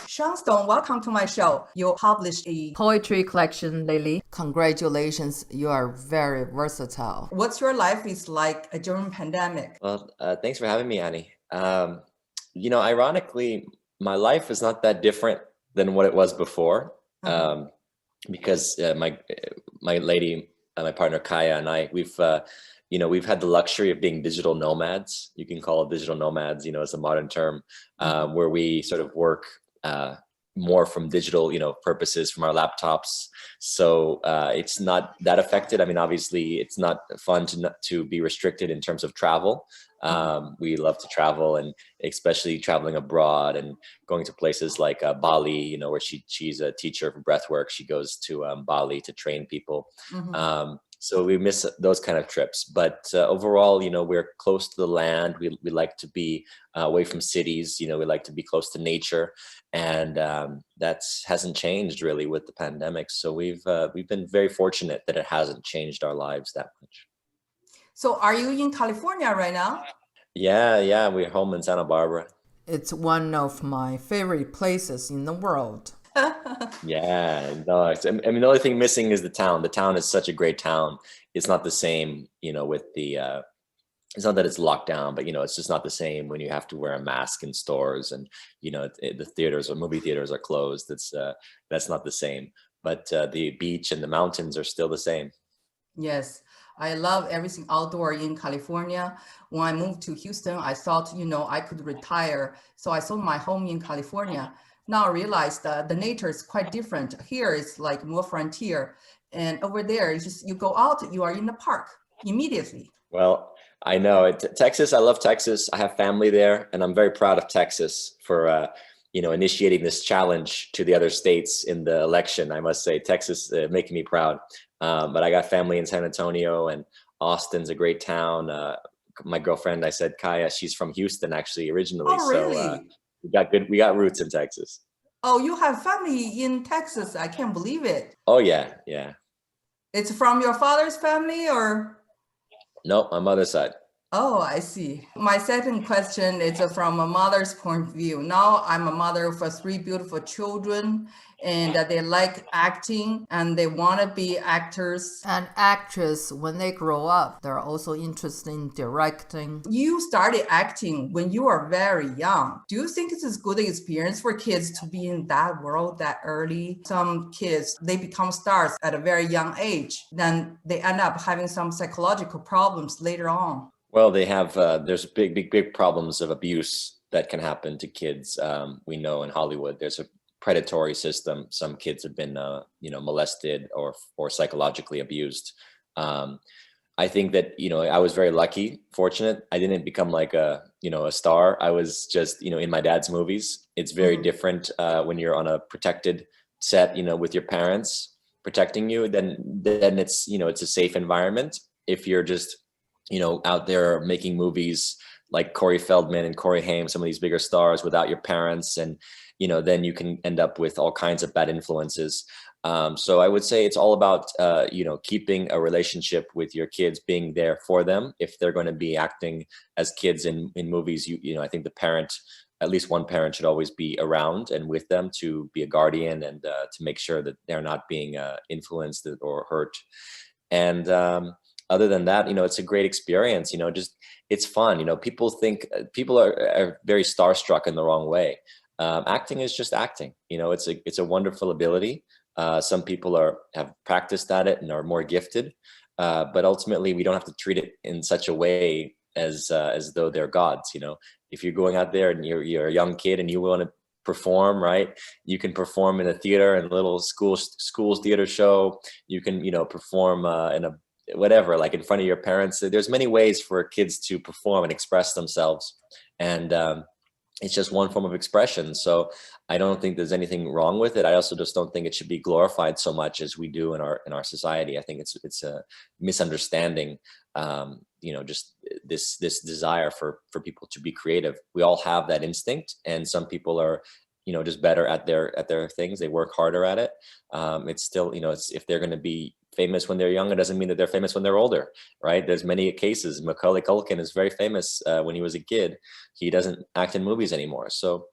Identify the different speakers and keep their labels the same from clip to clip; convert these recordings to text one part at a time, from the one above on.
Speaker 1: Seanstone, welcome to my show. You published a
Speaker 2: poetry collection lately. Congratulations, you are very versatile.
Speaker 1: What's your life is like during pandemic?
Speaker 3: Well, thanks for having me, Annie. Ironically, my life is not that different than what it was before, because my lady, my partner Kaya, and I, we've had the luxury of being digital nomads. You can call it digital nomads, as a modern term, where we sort of work more from digital, purposes from our laptops. So it's not that affected. I mean, obviously, it's not fun to be restricted in terms of travel. We love to travel, and especially traveling abroad and going to places like Bali, where she's a teacher for breathwork. She goes to Bali to train people. So we miss those kind of trips, but overall, we're close to the land. We like to be away from cities. We like to be close to nature, and that hasn't changed really with the pandemic. So we've been very fortunate that it hasn't changed our lives that much.
Speaker 1: So are you in California right now?
Speaker 3: Yeah, we're home in Santa Barbara.
Speaker 2: It's one of my favorite places in the world.
Speaker 3: Yeah, no, the only thing missing is the town. The town is such a great town. It's not the same, with the, it's not that it's locked down, but, it's just not the same when you have to wear a mask in stores and, the theaters or movie theaters are closed. That's not the same, but the beach and the mountains are still the same.
Speaker 1: Yes. I love everything outdoor in California. When I moved to Houston, I thought, I could retire. So I sold my home in California. Now I realize that the nature is quite different. Here it's like more frontier. And over there, it's just you go out, you are in the park immediately.
Speaker 3: Well, I know Texas. I love Texas. I have family there, and I'm very proud of Texas for, initiating this challenge to the other states in the election. I must say, Texas making me proud. But I got family in San Antonio, and Austin's a great town. My girlfriend, I said, Kaya, she's from Houston actually originally.
Speaker 1: Oh, really?
Speaker 3: So we got roots in Texas.
Speaker 1: Oh, you have family in Texas. I can't believe it.
Speaker 3: Oh, yeah.
Speaker 1: It's from your father's family or?
Speaker 3: Nope, my mother's side.
Speaker 1: Oh, I see. My second question is from a mother's point of view. Now I'm a mother for 3 beautiful children, and they like acting and they want to be actors.
Speaker 2: And actors, when they grow up, they're also interested in directing.
Speaker 1: You started acting when you were very young. Do you think it's a good experience for kids to be in that world that early? Some kids, they become stars at a very young age. Then they end up having some psychological problems later on.
Speaker 3: Well, they have, there's big problems of abuse that can happen to kids. We know in Hollywood, there's a predatory system. Some kids have been, molested or psychologically abused. I think that, I was very lucky, fortunate. I didn't become like a star. I was just, in my dad's movies. It's very different when you're on a protected set, with your parents protecting you, then it's, it's a safe environment. If you're just, out there making movies like Corey Feldman and Corey Haim, some of these bigger stars without your parents. And, then you can end up with all kinds of bad influences. So I would say it's all about, keeping a relationship with your kids, being there for them. If they're going to be acting as kids in movies, I think the parent, at least one parent should always be around and with them to be a guardian and to make sure that they're not being influenced or hurt. And, other than that, it's a great experience, just it's fun. People think people are very starstruck in the wrong way. Acting is just acting, it's a wonderful ability. Some people have practiced at it and are more gifted. But ultimately we don't have to treat it in such a way as though they're gods. If you're going out there and you're a young kid and you want to perform, right? You can perform in a theater, in a little school's theater show. You can, perform in a whatever, like in front of your parents. There's many ways for kids to perform and express themselves, and it's just one form of expression. So I don't think there's anything wrong with it. I also just don't think it should be glorified so much as we do in our society. I think it's a misunderstanding. Just this desire for people to be creative. We all have that instinct, and some people are just better at their things. They work harder at it. It's still, if they're going to be famous when they're young, it doesn't mean that they're famous when they're older, right? There's many cases. Macaulay Culkin is very famous when he was a kid. He doesn't act in movies anymore. So,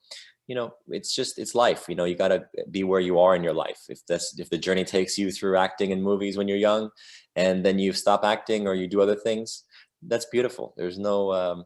Speaker 3: it's life. You got to be where you are in your life. If the journey takes you through acting in movies when you're young, and then you stop acting or you do other things, that's beautiful. There's no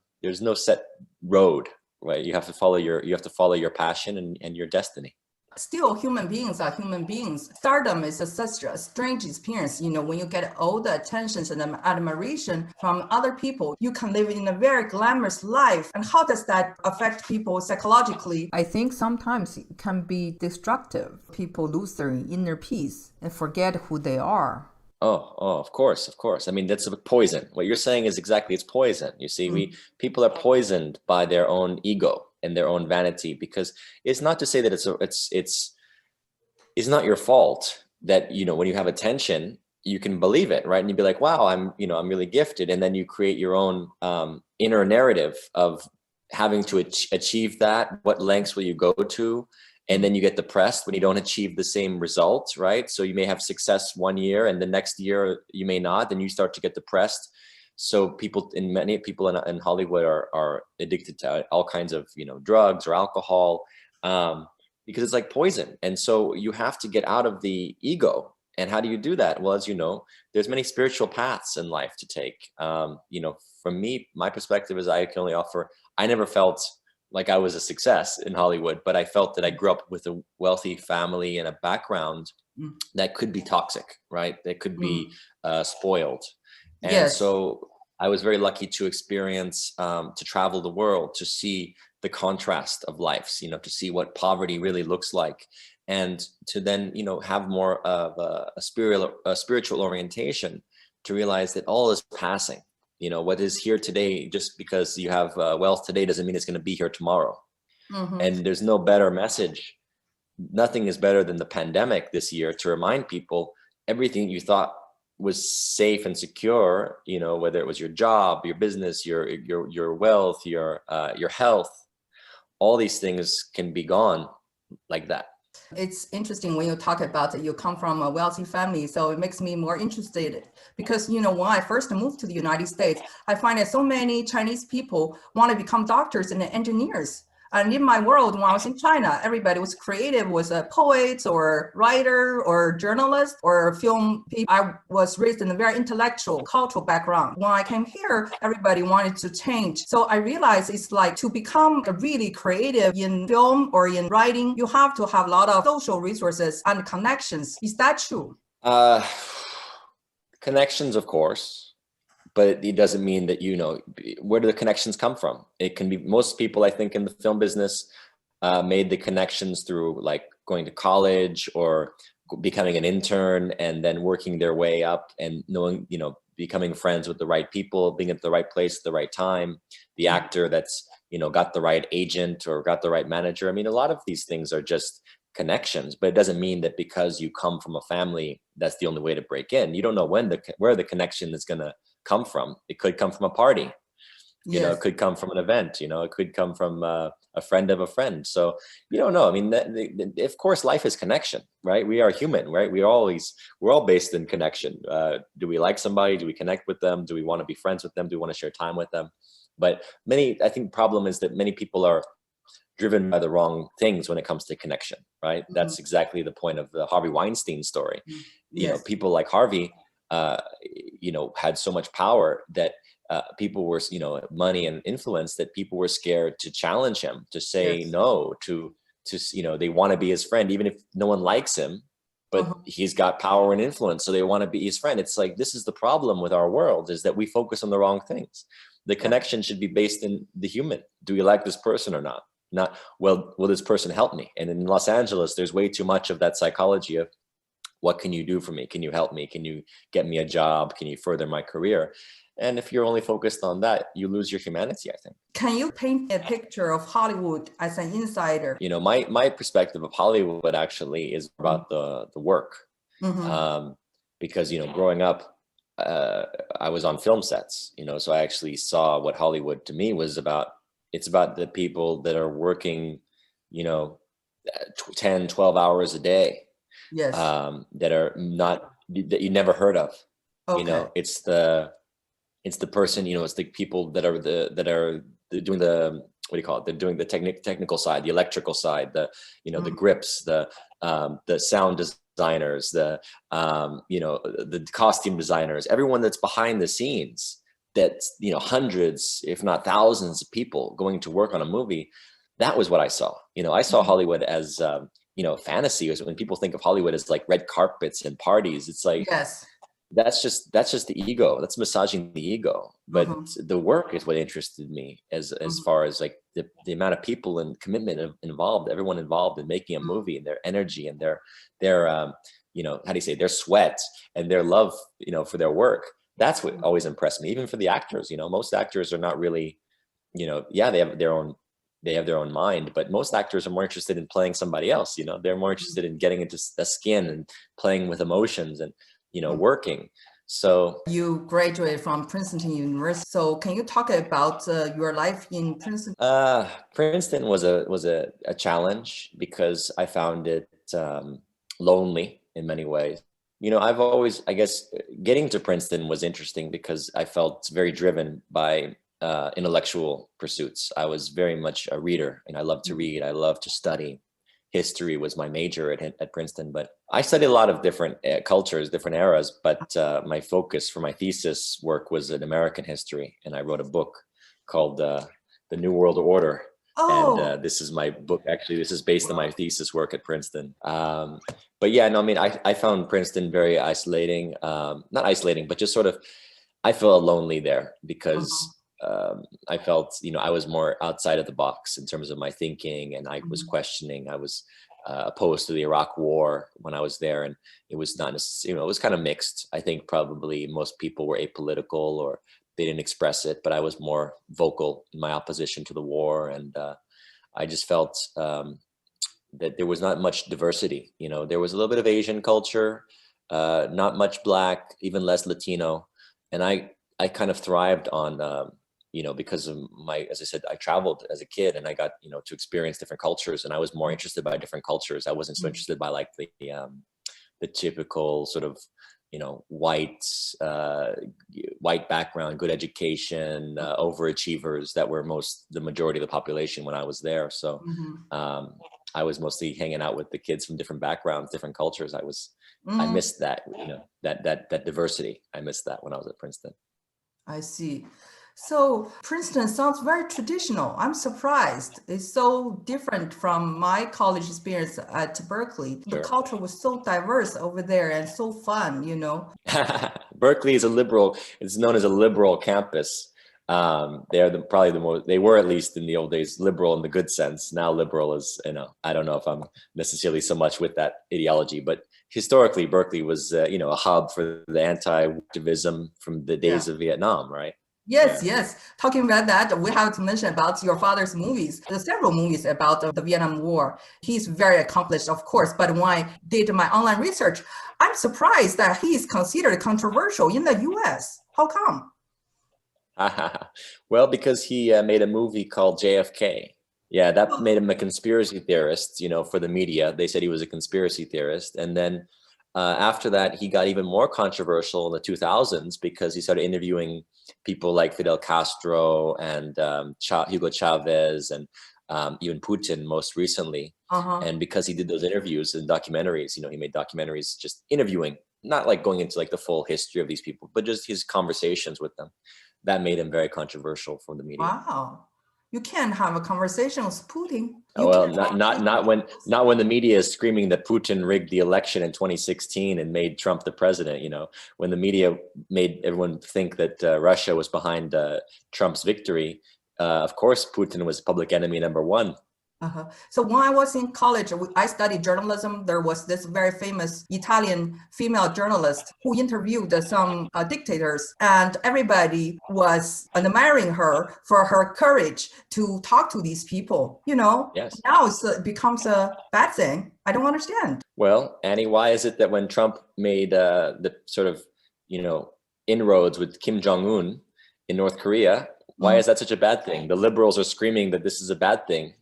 Speaker 3: set road, right? You have to follow your passion and your destiny.
Speaker 1: Still, human beings are human beings. Stardom is such a strange experience. When you get all the attentions and admiration from other people, you can live in a very glamorous life. And how does that affect people psychologically?
Speaker 2: I think sometimes it can be destructive. People lose their inner peace and forget who they are.
Speaker 3: Oh, of course. I mean, that's a poison. What you're saying is exactly, it's poison. You see, people are poisoned by their own ego and their own vanity, because it's not to say that it's not your fault that, when you have attention, you can believe it, right? And you'd be like, wow, I'm really gifted. And then you create your own inner narrative of having to achieve that. What lengths will you go to? And then you get depressed when you don't achieve the same results, right? So you may have success one year and the next year you may not, and you start to get depressed. So many people in Hollywood are addicted to all kinds of, drugs or alcohol, because it's like poison. And so you have to get out of the ego. And how do you do that? Well, as you know, there's many spiritual paths in life to take. From me, my perspective is I can only offer, I never felt like I was a success in Hollywood, but I felt that I grew up with a wealthy family and a background that could be toxic, right? That could be spoiled. And
Speaker 1: Yes.
Speaker 3: So I was very lucky to experience, to travel the world, to see the contrast of lives, to see what poverty really looks like, and to then, have more of a spiritual orientation, to realize that all is passing. What is here today, just because you have wealth today doesn't mean it's going to be here tomorrow. And there's no better message. Nothing is better than the pandemic this year to remind people everything you thought was safe and secure, whether it was your job, your business, your wealth, your health, all these things can be gone like that.
Speaker 1: It's interesting when you talk about that you come from a wealthy family, so it makes me more interested, because when I first moved to the United States, I find that so many Chinese people want to become doctors and engineers. And in my world, when I was in China, everybody was creative, was a poet or writer or journalist or film people. I was raised in a very intellectual, cultural background. When I came here, everybody wanted to change. So I realized it's like, to become really creative in film or in writing, you have to have a lot of social resources and connections. Is that true?
Speaker 3: Connections, of course. But it doesn't mean that, where do the connections come from? It can be, most people, I think, in the film business made the connections through like going to college or becoming an intern and then working their way up and knowing, becoming friends with the right people, being at the right place at the right time. The actor that's, got the right agent or got the right manager. I mean, a lot of these things are just connections, but it doesn't mean that because you come from a family, that's the only way to break in. You don't know where the connection is going to come from. It could come from a party, it could come from an event, it could come from a friend of a friend. So you don't know. I mean, of course, life is connection, right? We are human, right? We're all based in connection. Do we like somebody? Do we connect with them? Do we want to be friends with them? Do we want to share time with them? But I think the problem is that many people are driven by the wrong things when it comes to connection, right? That's exactly the point of the Harvey Weinstein story. People like Harvey, had so much power that people were, money and influence, that people were scared to challenge him, to say no, to they want to be his friend, even if no one likes him, but he's got power and influence, so they want to be his friend. It's like, this is the problem with our world, is that we focus on the wrong things. The connection should be based in the human. Do you like this person or not? Not, well, will this person help me? And in Los Angeles, there's way too much of that psychology of, what can you do for me? Can you help me? Can you get me a job? Can you further my career? And if you're only focused on that, you lose your humanity, I think.
Speaker 1: Can you paint a picture of Hollywood as an insider?
Speaker 3: My perspective of Hollywood actually is about the work. Because, growing up, I was on film sets, so I actually saw what Hollywood to me was about. It's about the people that are working, 10, 12 hours a day.
Speaker 1: Yes.
Speaker 3: That are not, that you never heard of. It's the person, it's the people that are doing the what do you call it? They're doing the technical side, the electrical side, the, you know, the grips, the sound designers, the, you know, the costume designers, everyone that's behind the scenes, that's, you know, hundreds, if not thousands of people going to work on a movie. That was what I saw. You know, I saw Hollywood as, you know, fantasy. When people think of Hollywood as like red carpets and parties, it's like,
Speaker 1: Yes.
Speaker 3: that's just the ego. That's massaging the ego. But the work is what interested me, as far as like the amount of people and commitment involved, everyone involved in making a movie, and their energy and their you know, how do you say, their sweat and their love, you know, for their work. That's what always impressed me. Even for the actors, you know, most actors are not really, you know, yeah, they have their own mind, but most actors are more interested in playing somebody else. You know, they're more interested in getting into the skin and playing with emotions and, you know, working. So
Speaker 1: you graduated from Princeton University. So can you talk about your life in Princeton?
Speaker 3: Princeton was a challenge because I found it lonely in many ways. You know, I've always, I guess, getting to Princeton was interesting because I felt very driven by intellectual pursuits. I was very much a reader, and I love to read. I love to study. History was my major at Princeton, but I studied a lot of different cultures, different eras. But my focus for my thesis work was in American history, and I wrote a book called The New World Order.
Speaker 1: Oh.
Speaker 3: And this is my book. Actually, this is based on my thesis work at Princeton. But yeah, no, I mean, I found Princeton very isolating. Not isolating, but just sort of, I felt lonely there because I felt, you know, I was more outside of the box in terms of my thinking, and I was questioning. I was opposed to the Iraq War when I was there, and it was not necessarily, you know, it was kind of mixed. I think probably most people were apolitical, or they didn't express it, but I was more vocal in my opposition to the war. And I just felt that there was not much diversity. You know, there was a little bit of Asian culture, not much Black, even less Latino. And I kind of thrived on, you know, because of my, as I said, I traveled as a kid, and I got, you know, to experience different cultures, and I was more interested by different cultures. I wasn't so interested by like the typical sort of, you know, white background, good education, overachievers that were the majority of the population when I was there. So I was mostly hanging out with the kids from different backgrounds, different cultures. I missed that, you know, that diversity. I missed that when I was at Princeton.
Speaker 1: I see. So Princeton sounds very traditional. I'm surprised. It's so different from my college experience at Berkeley. The culture was so diverse over there and so fun, you know.
Speaker 3: Berkeley is it's known as a liberal campus. They're probably the most, they were, at least in the old days, liberal in the good sense. Now liberal is, you know, I don't know if I'm necessarily so much with that ideology, but historically Berkeley was, you know, a hub for the anti-activism from the days of Vietnam, right?
Speaker 1: Yes, yes. Talking about that, we have to mention about your father's movies. There are several movies about the Vietnam War. He's very accomplished, of course, but when I did my online research, I'm surprised that he is considered controversial in the US. How come?
Speaker 3: Well, because he made a movie called JFK. Yeah, that made him a conspiracy theorist, you know, for the media. They said he was a conspiracy theorist. And then after that, he got even more controversial in the 2000s because he started interviewing people like Fidel Castro and Hugo Chavez and even Putin most recently. And because he did those interviews and documentaries, you know, he made documentaries just interviewing, not like going into like the full history of these people, but just his conversations with them. That made him very controversial from the media.
Speaker 1: Wow. You can't have a conversation with Putin.
Speaker 3: Well, not when the media is screaming that Putin rigged the election in 2016 and made Trump the president. You know, when the media made everyone think that Russia was behind Trump's victory, of course Putin was public enemy number one.
Speaker 1: So when I was in college, I studied journalism. There was this very famous Italian female journalist who interviewed some dictators, and everybody was admiring her for her courage to talk to these people. You know, now it becomes a bad thing. I don't understand.
Speaker 3: Well, Annie, why is it that when Trump made the sort of, you know, inroads with Kim Jong-un in North Korea, why is that such a bad thing? The liberals are screaming that this is a bad thing.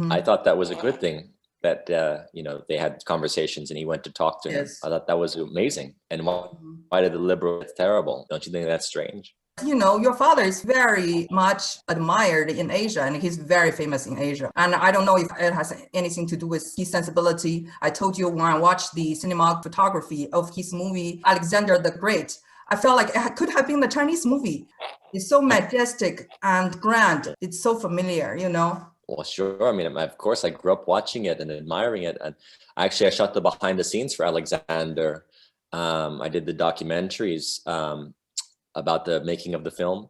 Speaker 3: I thought that was a good thing that, you know, they had conversations and he went to talk to him. I thought that was amazing. And why did the liberals? It's terrible. Don't you think that's strange?
Speaker 1: You know, your father is very much admired in Asia, and he's very famous in Asia. And I don't know if it has anything to do with his sensibility. I told you when I watched the cinema photography of his movie, Alexander the Great, I felt like it could have been the Chinese movie. It's so majestic and grand. It's so familiar, you know?
Speaker 3: Well, sure. I mean, of course, I grew up watching it and admiring it. And actually, I shot the behind the scenes for Alexander. I did the documentaries about the making of the film.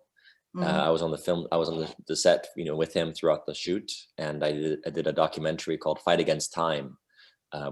Speaker 3: I was on the film. I was on the set, you know, with him throughout the shoot. And I did a documentary called Fight Against Time,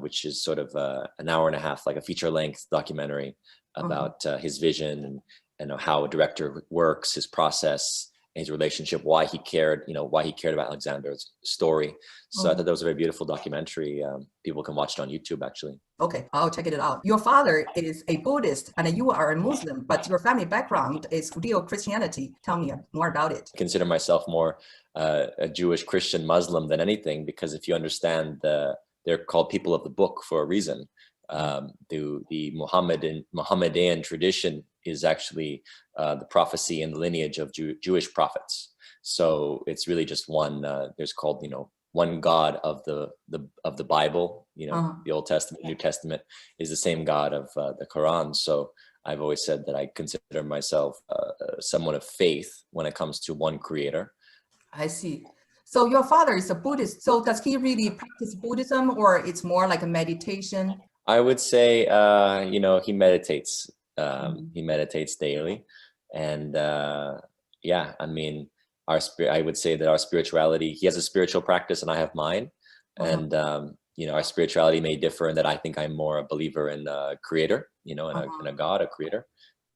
Speaker 3: which is sort of an hour and a half, like a feature-length documentary about his vision and how a director works, his process, his relationship, why he cared about Alexander's story. So I thought that was a very beautiful documentary. People can watch it on YouTube, actually.
Speaker 1: Okay, I'll check it out. Your father is a Buddhist and you are a Muslim, but your family background is Judeo-Christianity. Tell me more about it.
Speaker 3: I consider myself more a Jewish, Christian, Muslim than anything, because if you understand, they're called people of the book for a reason. The Mohammedan tradition is actually the prophecy and the lineage of Jewish prophets. So it's really just one. There's called, you know, one God of the Bible. You know, the Old Testament, New Testament is the same God of the Quran. So I've always said that I consider myself someone of faith when it comes to one Creator.
Speaker 1: I see. So your father is a Buddhist. So does he really practice Buddhism, or it's more like a meditation?
Speaker 3: I would say, you know, he meditates. He meditates daily, and yeah, I mean, I would say that our spirituality. He has a spiritual practice, and I have mine, and you know, our spirituality may differ in that I think I'm more a believer in a creator, you know, in a God, a creator,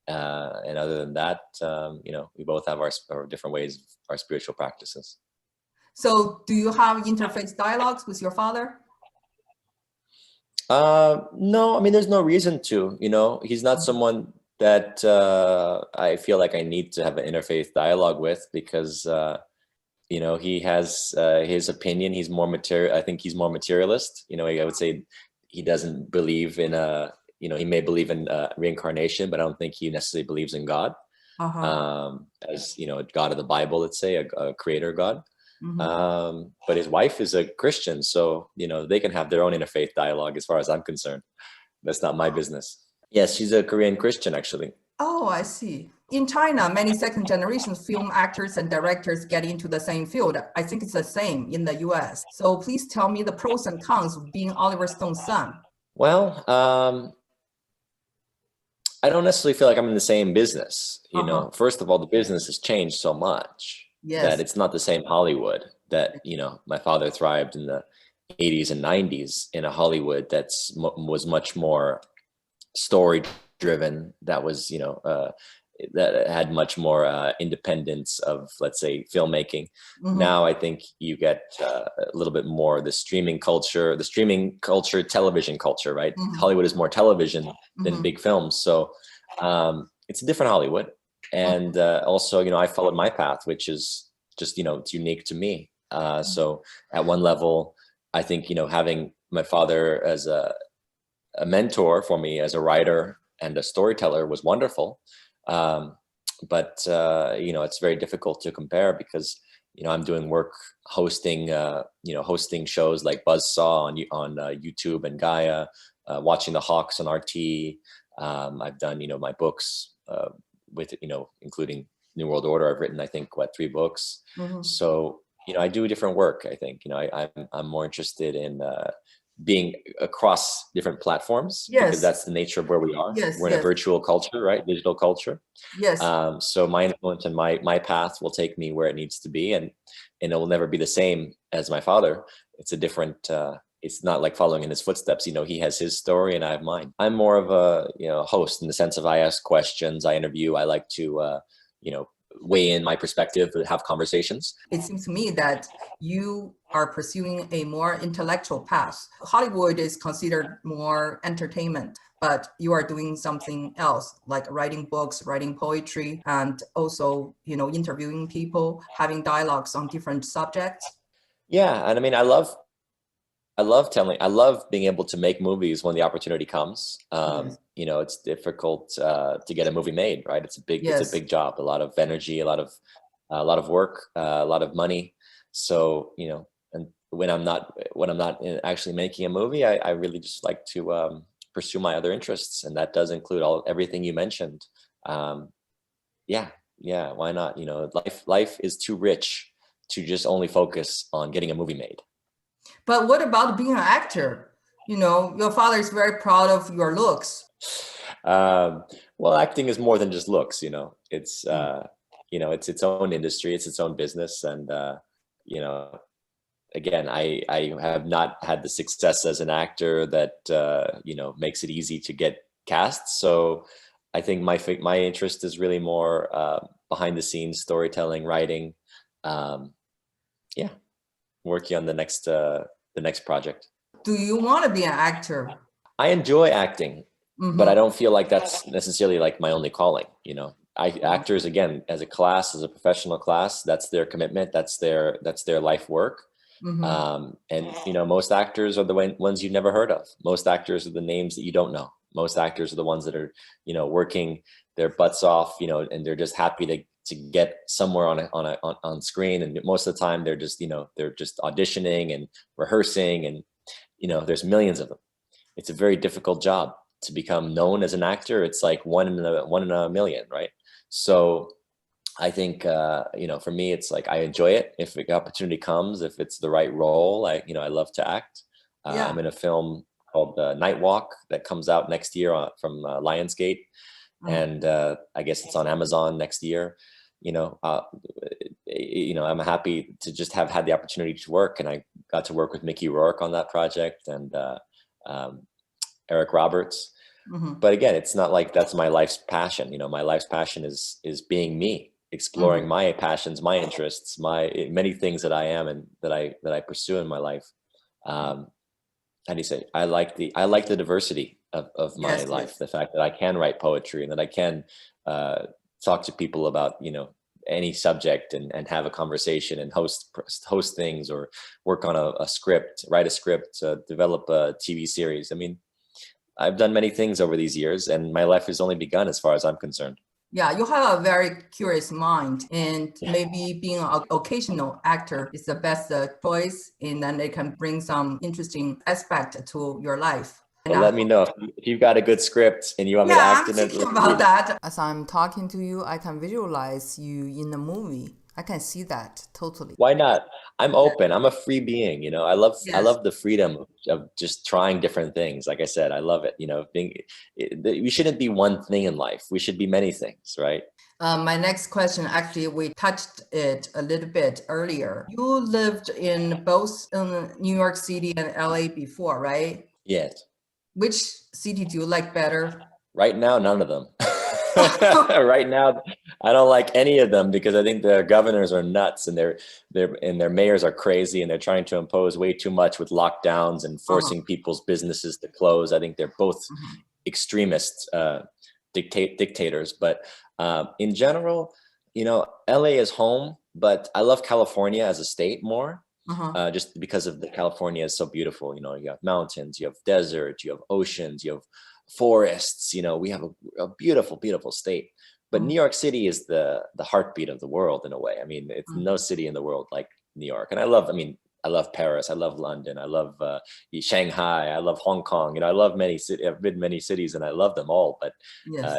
Speaker 3: and other than that, you know, we both have our different ways, our spiritual practices.
Speaker 1: So do you have interfaith dialogues with your father?
Speaker 3: No, I mean, there's no reason to, you know, he's not someone that I feel like I need to have an interfaith dialogue with, because, you know, he has his opinion. He's more I think he's more materialist. You know, I would say he doesn't believe in you know, he may believe in reincarnation, but I don't think he necessarily believes in God. As, you know, a God of the Bible, let's say, a creator God. But his wife is a Christian, so, you know, they can have their own interfaith dialogue as far as I'm concerned. That's not my business. Yes, she's a Korean Christian, actually.
Speaker 1: Oh, I see. In China, many second-generation film actors and directors get into the same field. I think it's the same in the US. So please tell me the pros and cons of being Oliver Stone's son.
Speaker 3: Well, I don't necessarily feel like I'm in the same business. You know, first of all, the business has changed so much.
Speaker 1: Yes.
Speaker 3: That it's not the same Hollywood that, you know, my father thrived in the 80s and 90s in a Hollywood was much more story driven. That was, you know, that had much more independence of, let's say, filmmaking. Now I think you get a little bit more the streaming culture, television culture, right? Hollywood is more television than big films. So it's a different Hollywood. And also, you know, I followed my path, which is just, you know, it's unique to me. So at one level, I think, you know, having my father as a mentor for me as a writer and a storyteller was wonderful. But, you know, it's very difficult to compare because, you know, I'm doing work hosting shows like Buzzsaw on YouTube and Gaia, watching the Hawks on RT. I've done, you know, my books, with, you know, including New World Order. I've written, I think, 3 books. So, you know, I do different work. I think, you know, I'm more interested in being across different platforms, because that's the nature of where we are. We're in a virtual culture, right? Digital culture.
Speaker 1: Yes.
Speaker 3: So my influence and my path will take me where it needs to be, and it will never be the same as my father. It's a different. It's not like following in his footsteps. You know, he has his story and I have mine. I'm more of a, you know, host in the sense of I ask questions, I interview, I like to, you know, weigh in my perspective, have conversations.
Speaker 1: It seems to me that you are pursuing a more intellectual path. Hollywood is considered more entertainment, but you are doing something else, like writing books, writing poetry, and also, you know, interviewing people, having dialogues on different subjects.
Speaker 3: Yeah, and I mean, I love being able to make movies when the opportunity comes. it's difficult to get a movie made, right? It's a big job, a lot of energy, a lot of work, a lot of money. So, and when I'm not actually making a movie, I really just like to pursue my other interests, and that does include everything you mentioned. Yeah, yeah, why not? Life is too rich to just only focus on getting a movie made.
Speaker 1: But what about being an actor? Your father is very proud of your looks.
Speaker 3: Well, acting is more than just looks. It's it's its own industry, it's its own business, and again, I have not had the success as an actor that makes it easy to get cast. So I think my interest is really more behind the scenes storytelling, writing, yeah, working on the next project.
Speaker 1: Do you want to be an actor?
Speaker 3: I enjoy acting, but I don't feel like that's necessarily like my only calling. Actors, again, as a class, as a professional class, that's their commitment, that's their life work. And most actors are the ones you've never heard of. Most actors are the names that you don't know. Most actors are the ones that are working their butts off, and they're just happy to get somewhere on screen. And most of the time they're just auditioning and rehearsing, and there's millions of them. It's a very difficult job to become known as an actor. It's like one in a million, right? So I think, for me, it's like, I enjoy it. If the opportunity comes, if it's the right role, I love to act. I'm in a film called Night Walk that comes out next year from Lionsgate. And I guess it's on Amazon next year. I'm happy to just have had the opportunity to work, and I got to work with Mickey Rourke on that project, and Eric Roberts. But again, it's not like that's my life's passion. My life's passion is being me, exploring my passions, my interests, many things that I am and that I pursue in my life. How do you say? I like the diversity of my life. The fact that I can write poetry, and that I can talk to people about any subject, and have a conversation, and host things, or work on a script, write a script, develop a TV series. I mean, I've done many things over these years, and my life has only begun as far as I'm concerned.
Speaker 1: Yeah, you have a very curious mind, and maybe being an occasional actor is the best choice, and then it can bring some interesting aspect to your life.
Speaker 3: Well, let me know if you've got a good script and you want me to act in it.
Speaker 1: I'm thinking about that.
Speaker 2: As I'm talking to you, I can visualize you in the movie. I can see that totally.
Speaker 3: Why not? I'm open. I'm a free being. I love the freedom of just trying different things. Like I said, I love it. We shouldn't be one thing in life. We should be many things, right?
Speaker 1: My next question, actually, we touched it a little bit earlier. You lived in both New York City and LA before, right?
Speaker 3: Yes.
Speaker 1: Which city do you like better?
Speaker 3: Right now, none of them. Right now, I don't like any of them, because I think the governors are nuts, and their mayors are crazy, and they're trying to impose way too much with lockdowns and forcing people's businesses to close. I think they're both extremist dictators. But in general, LA is home, but I love California as a state more. Just because of California is so beautiful. You have mountains, you have desert, you have oceans, you have forests. We have a beautiful, beautiful state. But New York City is the heartbeat of the world in a way. I mean, it's no city in the world like New York. And I love Paris, I love London, I love Shanghai, I love Hong Kong. I love many cities. I've been many cities, and I love them all. But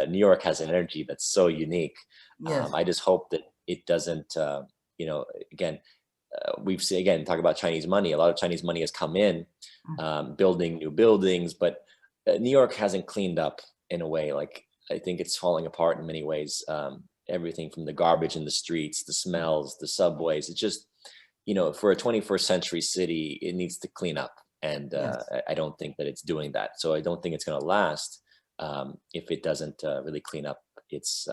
Speaker 3: New York has an energy that's so unique. I just hope that it doesn't. Again, we've seen, again, talk about Chinese money. A lot of Chinese money has come in, building new buildings, but New York hasn't cleaned up in a way. Like, I think it's falling apart in many ways. Everything from the garbage in the streets, the smells, the subways. It's just, for a 21st century city, it needs to clean up. And I don't think that it's doing that. So I don't think it's going to last if it doesn't really clean up its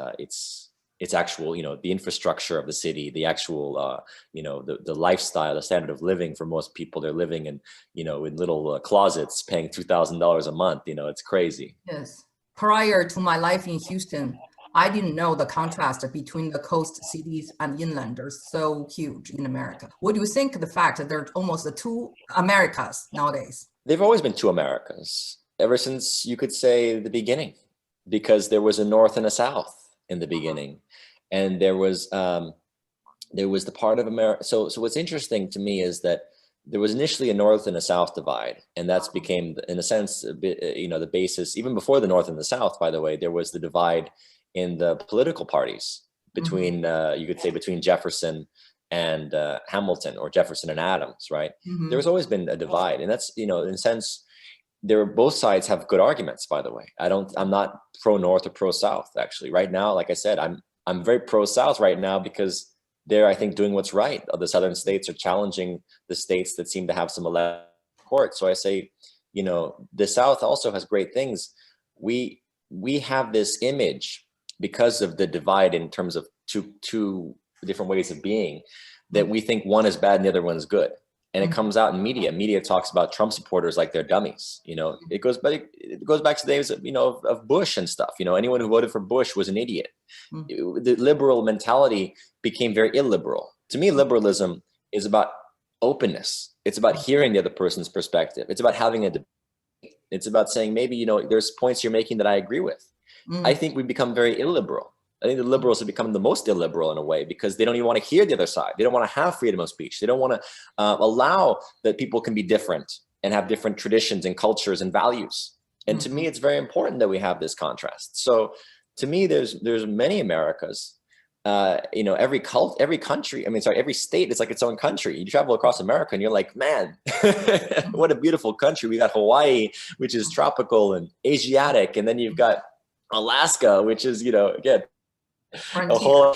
Speaker 3: actual, the infrastructure of the city, the actual, the lifestyle, the standard of living for most people. They're living in, in little closets, paying $2,000 a month. It's crazy.
Speaker 1: Yes. Prior to my life in Houston, I didn't know the contrast between the coast cities and inland are so huge in America. What do you think of the fact that there are almost two Americas nowadays?
Speaker 3: They've always been two Americas. Ever since, you could say, the beginning, because there was a North and a South in the beginning, and there was the part of America. So what's interesting to me is that there was initially a North and a South divide, and that's became, in a sense, a bit, the basis. Even before the North and the South, by the way, there was the divide in the political parties between, you could say, between Jefferson and Hamilton, or Jefferson and Adams, right? There was always been a divide, and that's, in a sense, both sides have good arguments, by the way. I'm not pro North or pro South, actually. Right now, like I said, I'm very pro South right now, because they're, I think, doing what's right. The southern states are challenging the states that seem to have some elected support. So I say, the South also has great things. We have this image, because of the divide in terms of two different ways of being, that we think one is bad and the other one is good. And it comes out in media. Media talks about Trump supporters like they're dummies. It goes back to the days of Bush and stuff. Anyone who voted for Bush was an idiot. The liberal mentality became very illiberal. To me, liberalism is about openness. It's about hearing the other person's perspective. It's about having a debate. It's about saying, maybe, there's points you're making that I agree with. I think we've become very illiberal. I think the liberals have become the most illiberal in a way, because they don't even want to hear the other side. They don't want to have freedom of speech. They don't want to allow that people can be different and have different traditions and cultures and values. And to me, it's very important that we have this contrast. So to me, there's many Americas. Every country, every state is like its own country. You travel across America and you're like, man, what a beautiful country. We got Hawaii, which is tropical and Asiatic. And then you've got Alaska, which is, again, a whole,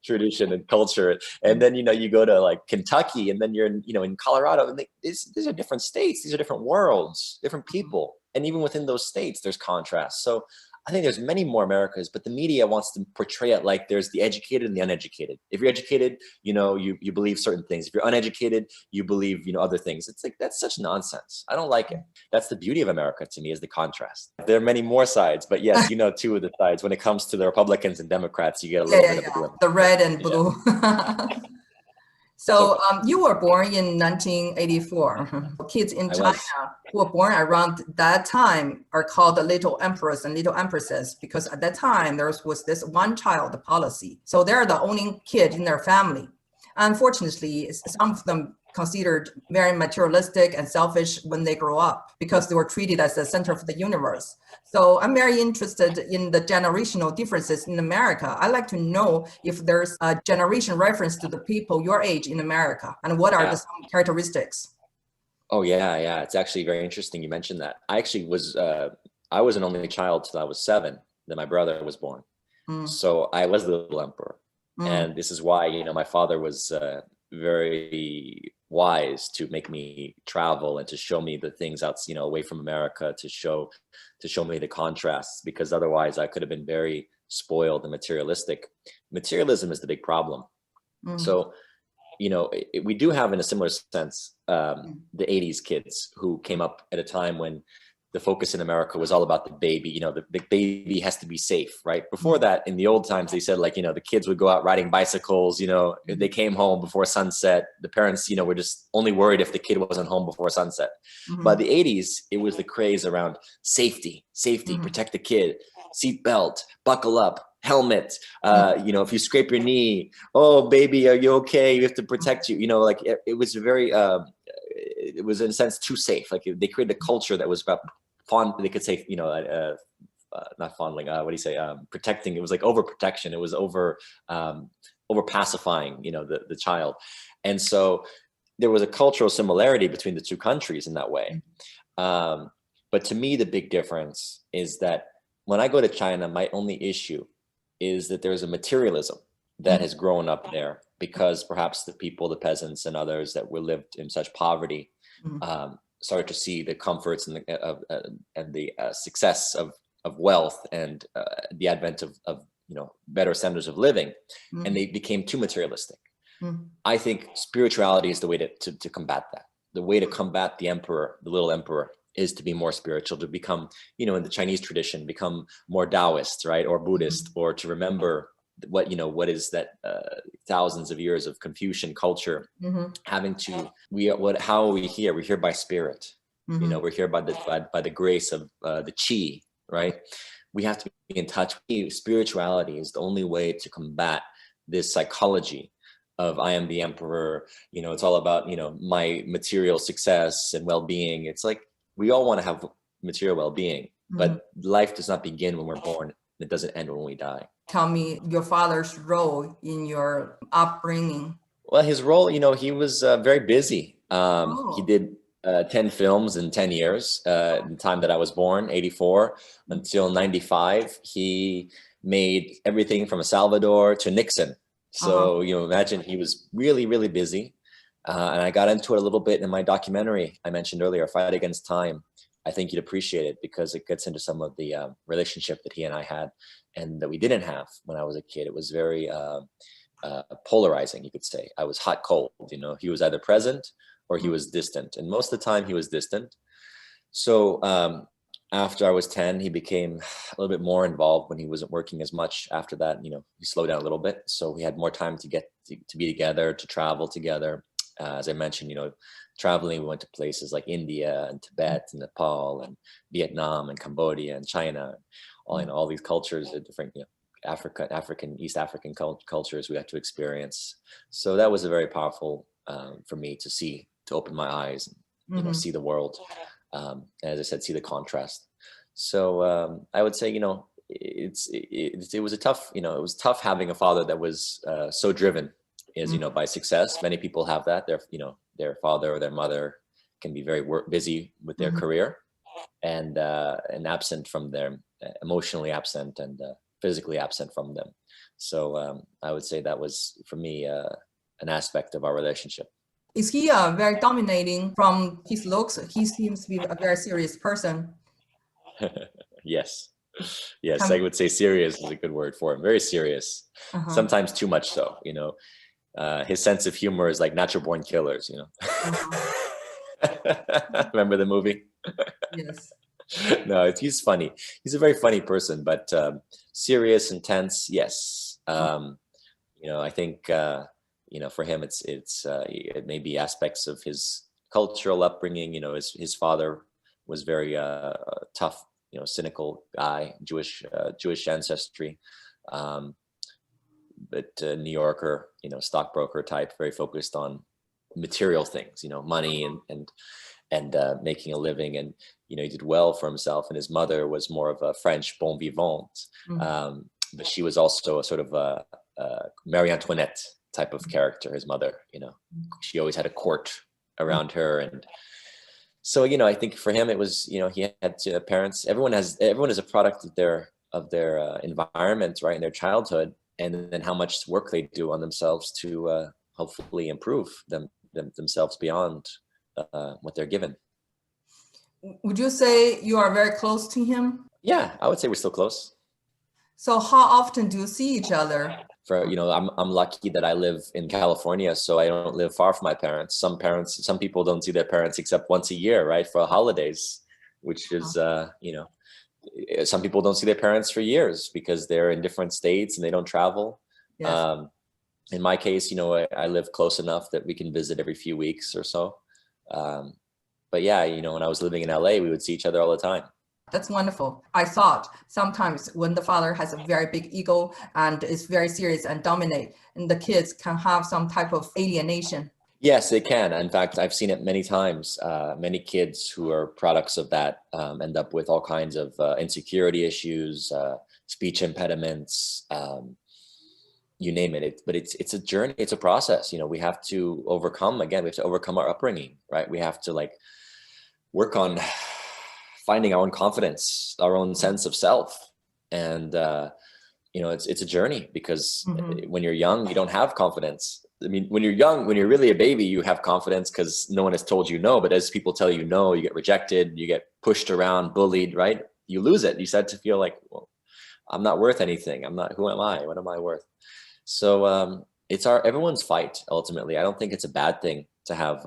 Speaker 3: tradition and culture. And then, you go to like Kentucky, and then you're in Colorado, and these are different states. These are different worlds, different people. And even within those states, there's contrast. So I think there's many more Americas, but the media wants to portray it like there's the educated and the uneducated. If you're educated, you believe certain things. If you're uneducated, you believe, other things. It's like, that's such nonsense. I don't like it. That's the beauty of America to me, is the contrast. There are many more sides, but yes, two of the sides. When it comes to the Republicans and Democrats, you get a little bit of a glimpse.
Speaker 1: The red and blue. So you were born in 1984. Kids in China who were born around that time are called the little emperors and little empresses, because at that time there was this one-child policy. So they're the only kid in their family. Unfortunately, some of them considered very materialistic and selfish when they grow up, because they were treated as the center of the universe. So I'm very interested in the generational differences in America. I'd like to know if there's a generation reference to the people your age in America, and what are some characteristics?
Speaker 3: Oh, yeah. It's actually very interesting you mentioned that. I actually was, I was an only child till I was 7, then my brother was born. So I was the little emperor. And this is why, my father was very wise to make me travel and to show me the things out, away from America, to show me the contrasts, because otherwise I could have been very spoiled and materialistic. Materialism is the big problem. So, we do have, in a similar sense, the 80s kids who came up at a time when the focus in America was all about the baby. The baby has to be safe, right? Before that, in the old times, they said, like, the kids would go out riding bicycles, they came home before sunset. The parents, were just only worried if the kid wasn't home before sunset. By the 80s, it was the craze around safety, protect the kid, seat belt, buckle up, helmet. If you scrape your knee, oh, baby, are you okay? You have to protect you. It was very, it was in a sense too safe. Like, they created a culture that was about they could say, not fondling, what do you say? Protecting. It was like overprotection. It was over pacifying, the child. And so there was a cultural similarity between the two countries in that way. But to me, the big difference is that when I go to China, my only issue is that there's a materialism that has grown up there, because perhaps the people, the peasants and others that were lived in such poverty, started to see the comforts and the success of wealth and the advent of better standards of living, and they became too materialistic. I think spirituality is the way to combat that. The way to combat the little emperor, is to be more spiritual, to become, in the Chinese tradition, become more Taoist, right, or Buddhist, or to remember what is that thousands of years of Confucian culture, how are we here? We're here by spirit. You know, we're here by the grace of the chi, right? We have to be in touch. Spirituality is the only way to combat this psychology of I am the emperor. You know, it's all about, you know, my material success and well-being. It's like we all want to have material well-being, but life does not begin when we're born. It doesn't end when we die.
Speaker 1: Tell me your father's role in your upbringing.
Speaker 3: Well, his role, you know, he was very busy. He
Speaker 1: Oh.
Speaker 3: did 10 films in 10 years, the time that I was born, 84 until 95. He made everything from El Salvador to Nixon. So, you know, imagine he was really, really busy. And I got into it a little bit in my documentary I mentioned earlier, Fight Against Time. I think you'd appreciate it because it gets into some of the relationship that he and I had and that we didn't have when I was a kid. It was very polarizing, you could say. I was hot, cold, you know, he was either present or he was distant. And most of the time he was distant. So after I was 10, he became a little bit more involved when he wasn't working as much. After that, you know, he slowed down a little bit. So we had more time to get to be together, to travel together. As I mentioned, you know, traveling, we went to places like India and Tibet and Nepal and Vietnam and Cambodia and China, all, you know, all these cultures, different, you know, East African cultures we had to experience. So that was a very powerful for me to see, to open my eyes, and, you know, see the world. As I said, see the contrast. So I would say, you know, it was a tough, you know, it was tough having a father that was so driven, you know, by success. Many people have that. You know, their father or their mother can be very busy with their career and absent from them, emotionally absent and physically absent from them. So I would say that was, for me, an aspect of our relationship.
Speaker 1: Is he very dominating from his looks? He seems to be a very serious person.
Speaker 3: Yes. Yes, I would say serious is a good word for him. Very serious. Sometimes too much so, you know. His sense of humor is like Natural Born Killers, you know. Remember the movie?
Speaker 1: Yes.
Speaker 3: No, he's funny. He's a very funny person, but serious, intense, yes. You know, I think you know, for him, it may be aspects of his cultural upbringing. You know, his father was very tough, you know, cynical guy, Jewish ancestry, but New Yorker, you know, stockbroker type, very focused on material things, you know, money and making a living. And, you know, he did well for himself. And his mother was more of a French bon vivant, but she was also a sort of a Marie Antoinette type of character, his mother. You know, she always had a court around her. And so, you know, I think for him, it was, you know, he had parents. Everyone is a product of their environment, right, in their childhood, and then how much work they do on themselves to hopefully improve themselves beyond what they're given.
Speaker 1: Would you say you are very close to him?
Speaker 3: Yeah, I would say we're still close.
Speaker 1: So how often do you see each other?
Speaker 3: You know, I'm lucky that I live in California, so I don't live far from my parents. Some people don't see their parents except once a year, right, for holidays, which is, you know, some people don't see their parents for years because they're in different states and they don't travel.
Speaker 1: Yes.
Speaker 3: In my case, you know, I live close enough that we can visit every few weeks or so. But yeah, you know, when I was living in LA, we would see each other all the time.
Speaker 1: That's wonderful. I thought sometimes when the father has a very big ego and is very serious and dominate, and the kids can have some type of alienation.
Speaker 3: Yes, they can. In fact, I've seen it many times. Many kids who are products of that end up with all kinds of insecurity issues, speech impediments, you name it. But it's a journey. It's a process. You know, we have to overcome our upbringing, right? We have to like work on finding our own confidence, our own sense of self. And, you know, it's a journey because when you're young, you don't have confidence. I mean, when you're young, when you're really a baby, you have confidence because no one has told you no. But as people tell you no, you get rejected, you get pushed around, bullied, right? You lose it. You start to feel like, well, I'm not worth anything. Who am I? What am I worth? So it's everyone's fight, ultimately. I don't think it's a bad thing to have,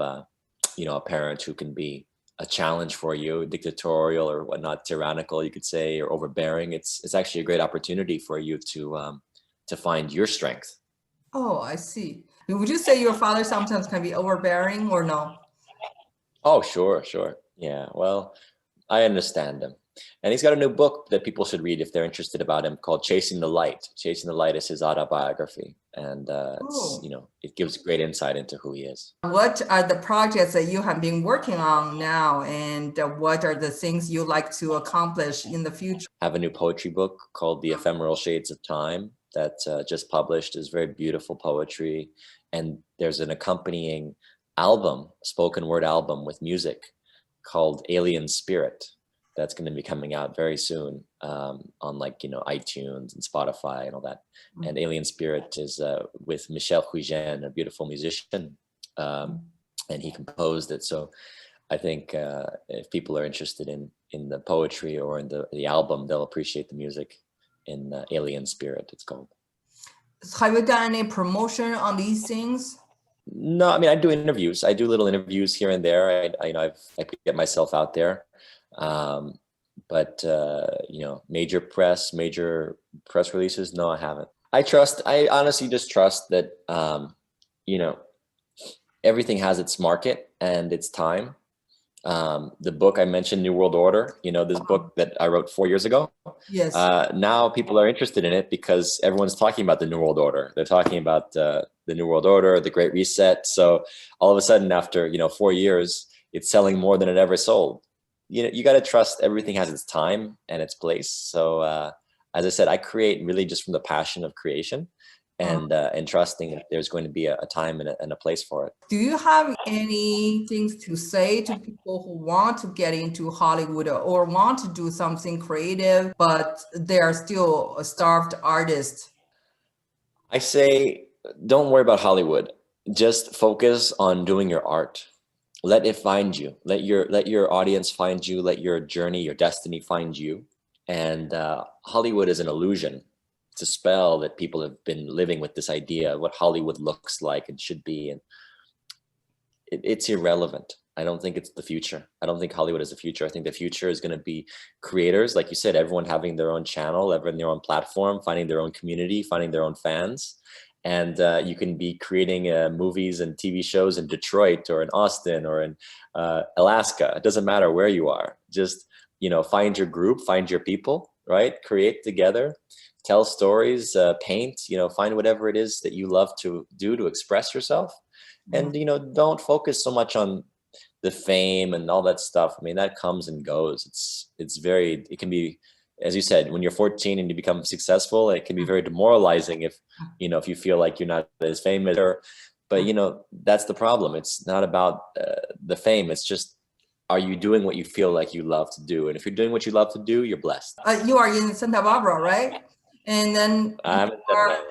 Speaker 3: you know, a parent who can be a challenge for you, dictatorial or whatnot, tyrannical, you could say, or overbearing. It's actually a great opportunity for you to find your strength.
Speaker 1: Oh, I see. Would you say your father sometimes can be overbearing or no?
Speaker 3: Oh, sure. Yeah, well, I understand him. And he's got a new book that people should read if they're interested about him, called Chasing the Light. Chasing the Light is his autobiography. And it's,
Speaker 1: Oh.
Speaker 3: it gives great insight into who he is.
Speaker 1: What are the projects that you have been working on now, and what are the things you like to accomplish in the future?
Speaker 3: I have a new poetry book called The Ephemeral Shades of Time that just published. Is very beautiful poetry. And there's an accompanying album, spoken word album with music called Alien Spirit. That's going to be coming out very soon on iTunes and Spotify and all that.
Speaker 1: Mm.
Speaker 3: And Alien Spirit is with Michel Huigen, a beautiful musician, and he composed it. So I think if people are interested in the poetry or in the album, they'll appreciate the music in Alien Spirit, it's called.
Speaker 1: Have you done any promotion on these things?
Speaker 3: No, I mean, I do interviews. I do little interviews here and there. I get myself out there. But major press releases, no, I haven't. I honestly just trust that, everything has its market and its time. The book I mentioned, New World Order, this book that I wrote 4 years ago.
Speaker 1: Yes.
Speaker 3: Now people are interested in it because everyone's talking about the New World Order. They're talking about the New World Order, the Great Reset. So all of a sudden, after 4 years, it's selling more than it ever sold. You got to trust everything has its time and its place. So as I said, I create really just from the passion of creation and trusting that there's going to be a time and a place for it.
Speaker 1: Do you have any things to say to people who want to get into Hollywood or want to do something creative, but they are still a starved artist?
Speaker 3: I say, don't worry about Hollywood. Just focus on doing your art. Let it find you. Let your audience find you. Let your journey, your destiny find you. And Hollywood is an illusion. It's a spell that people have been living with, this idea of what Hollywood looks like and should be. And it's irrelevant. I don't think it's the future. I don't think Hollywood is the future. I think the future is going to be creators. Like you said, everyone having their own channel, everyone their own platform, finding their own community, finding their own fans. And you can be creating movies and TV shows in Detroit or in Austin or in Alaska. It doesn't matter where you are. Just, find your group, find your people, right? Create together, tell stories, paint, find whatever it is that you love to do to express yourself. And, don't focus so much on the fame and all that stuff. I mean, that comes and goes. It can be, as you said, when you're 14 and you become successful, it can be very demoralizing if you feel like you're not as famous. But that's the problem. It's not about the fame. It's just, are you doing what you feel like you love to do? And if you're doing what you love to do, you're blessed.
Speaker 1: You are in Santa Barbara, right? And then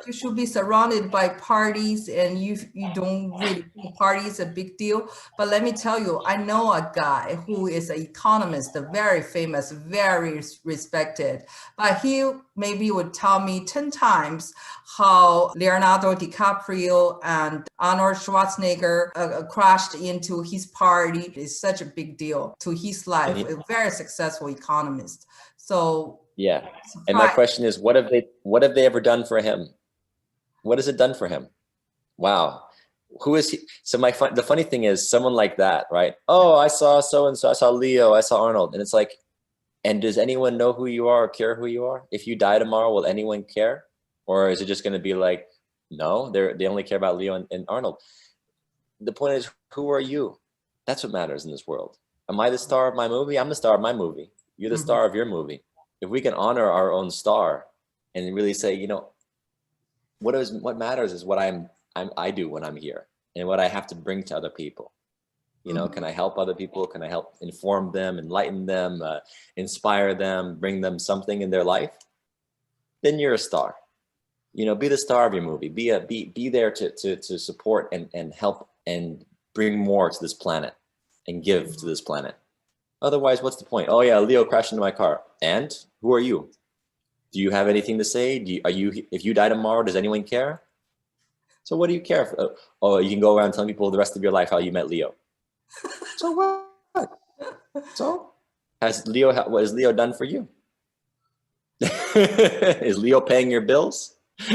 Speaker 1: you should be surrounded by parties, and you don't really think party is a big deal. But let me tell you, I know a guy who is an economist, very famous, very respected. But he maybe would tell me 10 times how Leonardo DiCaprio and Arnold Schwarzenegger crashed into his party. It's such a big deal to his life, a very successful economist. So
Speaker 3: yeah. And my question is, what have they ever done for him? What has it done for him? Wow. Who is he? So the funny thing is, someone like that, right? Oh, I saw so-and-so, I saw Leo, I saw Arnold. And it's like, and does anyone know who you are or care who you are? If you die tomorrow, will anyone care? Or is it just going to be like, no, they only care about Leo and Arnold? The point is, who are you? That's what matters in this world. Am I the star of my movie? I'm the star of my movie. You're the star of your movie. If we can honor our own star and really say, what matters is what I do when I'm here and what I have to bring to other people. Can I help other people? Can I help inform them, enlighten them, inspire them, bring them something in their life? Then you're a star. Be the star of your movie. Be there to support and help and bring more to this planet and give to this planet. Otherwise, what's the point? Oh yeah, Leo crashed into my car. And who are you? Do you have anything to say? If you die tomorrow, does anyone care? So what do you care? You can go around telling people the rest of your life how you met Leo. So what? So what has Leo done for you? Is Leo paying your bills? Is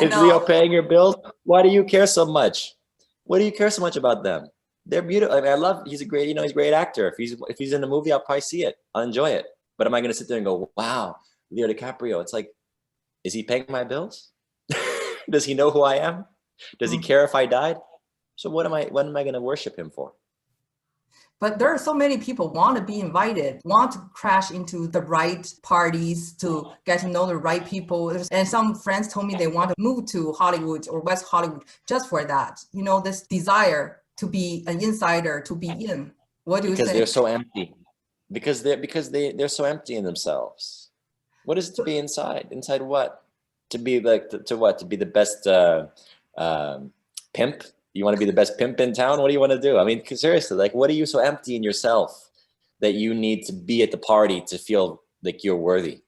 Speaker 3: Leo paying your bills? Why do you care so much? What do you care so much about them? They're beautiful. I mean, he's a great, he's a great actor. If he's in a movie, I'll probably see it. I'll enjoy it. But am I going to sit there and go, wow, Leo DiCaprio? It's like, is he paying my bills? Does he know who I am? Does he care if I died? So what am I going to worship him for?
Speaker 1: But there are so many people want to be invited, want to crash into the right parties to get to know the right people. And some friends told me they want to move to Hollywood or West Hollywood just for that. This desire to be an insider, to be in. What do you think?
Speaker 3: Because they're so empty. Because they're so empty in themselves. What is it to be inside? Inside what? To be like to what? To be the best pimp? You want to be the best pimp in town? What do you want to do? I mean, seriously, like, what are you so empty in yourself that you need to be at the party to feel like you're worthy?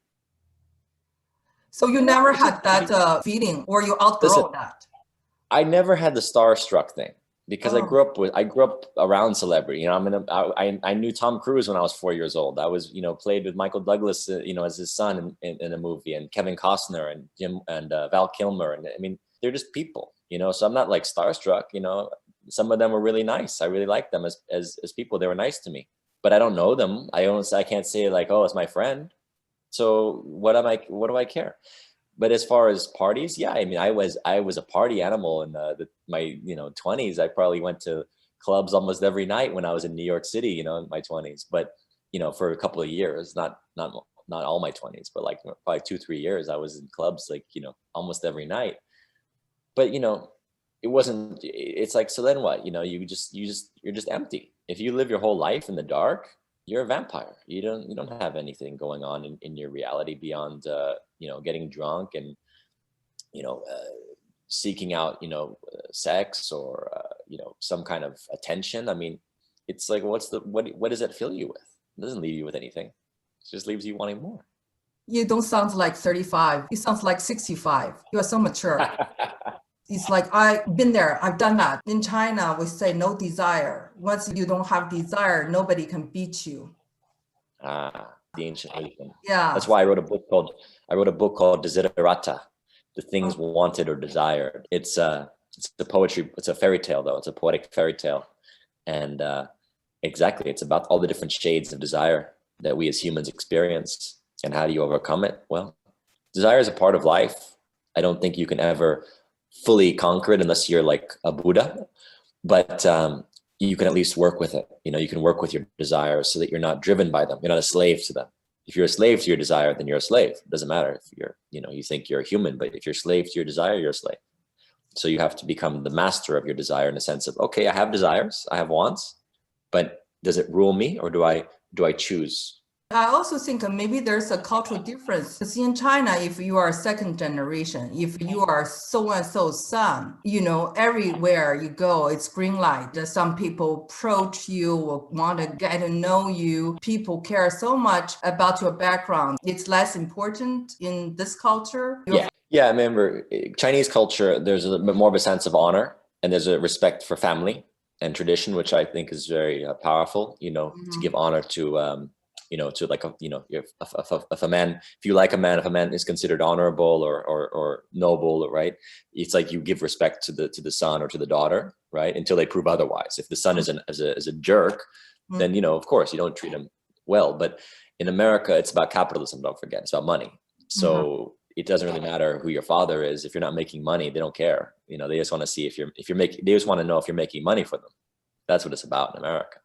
Speaker 1: So you never had that feeling, or you outgrow that?
Speaker 3: I never had the starstruck thing because I grew up around celebrity. I knew Tom Cruise when I was 4 years old. I was, played with Michael Douglas, as his son in a movie, and Kevin Costner and Val Kilmer. And I mean, they're just people. So I'm not like starstruck, some of them were really nice. I really liked them as people. They were nice to me, but I don't know them. I can't say like, oh, it's my friend. So what do I care? But as far as parties, yeah, I mean, I was a party animal in my 20s. I probably went to clubs almost every night when I was in New York City, in my 20s, but for a couple of years, not all my 20s, but like probably 2-3 years, I was in clubs like, almost every night. But it's like, so then what? You're just empty. If you live your whole life in the dark, you're a vampire. You don't have anything going on in your reality beyond getting drunk and seeking out sex or some kind of attention. I mean, it's like, what does it fill you with? It doesn't leave you with anything. It just leaves you wanting more.
Speaker 1: You don't sound like 35. You sound like 65. You are so mature. It's like, I've been there. I've done that. In China, we say no desire. Once you don't have desire, nobody can beat you.
Speaker 3: The ancient wisdom.
Speaker 1: Yeah.
Speaker 3: That's why I wrote a book called Desiderata, the things wanted or desired. It's a poetry. It's a fairy tale, though. It's a poetic fairy tale. And exactly, it's about all the different shades of desire that we as humans experience. And how do you overcome it? Well, desire is a part of life. I don't think you can ever fully conquer it unless you're like a Buddha, but you can at least work with it. You can work with your desires so that you're not driven by them. You're not a slave to them. If you're a slave to your desire, then you're a slave. It doesn't matter if you're, you think you're a human, but if you're a slave to your desire, you're a slave. So you have to become the master of your desire in the sense of, okay, I have desires, I have wants, but does it rule me, or do I choose?
Speaker 1: I also think maybe there's a cultural difference. Because in China, if you are second generation, if you are so-and-so's son, everywhere you go, it's green light. Some people approach you or want to get to know you. People care so much about your background. It's less important in this culture.
Speaker 3: Yeah, I remember Chinese culture, there's a bit more of a sense of honor, and there's a respect for family and tradition, which I think is very powerful, to give honor to, to like, if a man, if you like a man, if a man is considered honorable or noble, right? It's like you give respect to the son or to the daughter, right? Until they prove otherwise. If the son is a jerk, then, of course you don't treat him well. But in America, it's about capitalism. Don't forget, it's about money. So it doesn't really matter who your father is. If you're not making money, they don't care. They just want to see if you're making, they just want to know if you're making money for them. That's what it's about in America.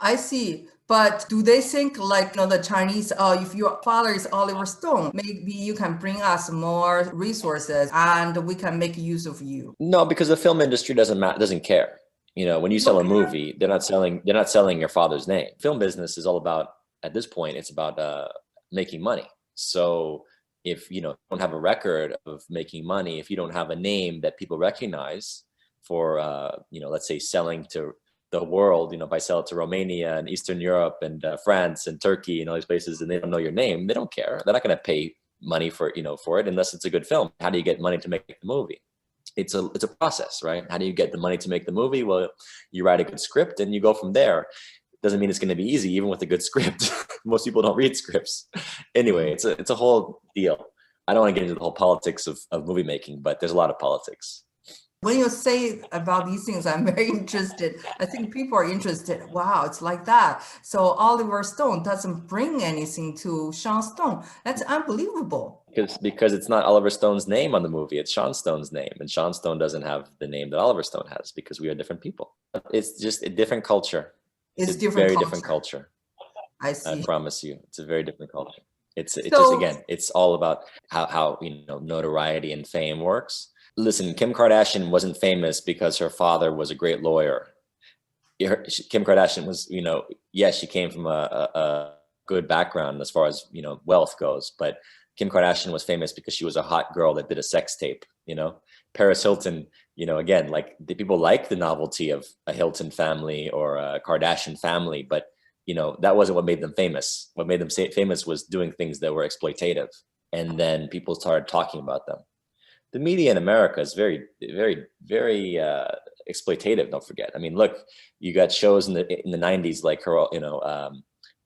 Speaker 1: I see. But do they think like, the Chinese, if your father is Oliver Stone, maybe you can bring us more resources and we can make use of you?
Speaker 3: No, because the film industry doesn't care. When you sell a movie, they're not selling your father's name. Film business is all about, at this point, it's about making money. So if you don't have a record of making money, if you don't have a name that people recognize for, let's say selling to the world, if I sell it to Romania and Eastern Europe and France and Turkey and all these places, and they don't know your name, they don't care. They're not going to pay money for it unless it's a good film. How do you get money to make the movie? It's a process, right? How do you get the money to make the movie? Well, you write a good script and you go from there. Doesn't mean it's going to be easy, even with a good script. Most people don't read scripts. Anyway, it's a whole deal. I don't want to get into the whole politics of movie making, but there's a lot of politics.
Speaker 1: When you say about these things, I'm very interested. I think people are interested. Wow, it's like that. So Oliver Stone doesn't bring anything to Sean Stone. That's unbelievable.
Speaker 3: Because it's not Oliver Stone's name on the movie, it's Sean Stone's name, and Sean Stone doesn't have the name that Oliver Stone has because we are different people. It's just a different culture.
Speaker 1: It's
Speaker 3: a
Speaker 1: different
Speaker 3: very
Speaker 1: culture.
Speaker 3: different culture.
Speaker 1: I
Speaker 3: I
Speaker 1: see.
Speaker 3: promise you, it's a very different culture. It's just,
Speaker 1: So
Speaker 3: again, it's all about how notoriety and fame works. Listen, Kim Kardashian wasn't famous because her father was a great lawyer. Kim Kardashian was, yes, she came from a good background as far as, wealth goes, but Kim Kardashian was famous because she was a hot girl that did a sex tape, Paris Hilton, again, like the people like the novelty of a Hilton family or a Kardashian family, but that wasn't what made them famous. What made them famous was doing things that were exploitative. And then people started talking about them. The media in America is very, very, very exploitative. Don't forget. I mean, look, you got shows in the 90s like her,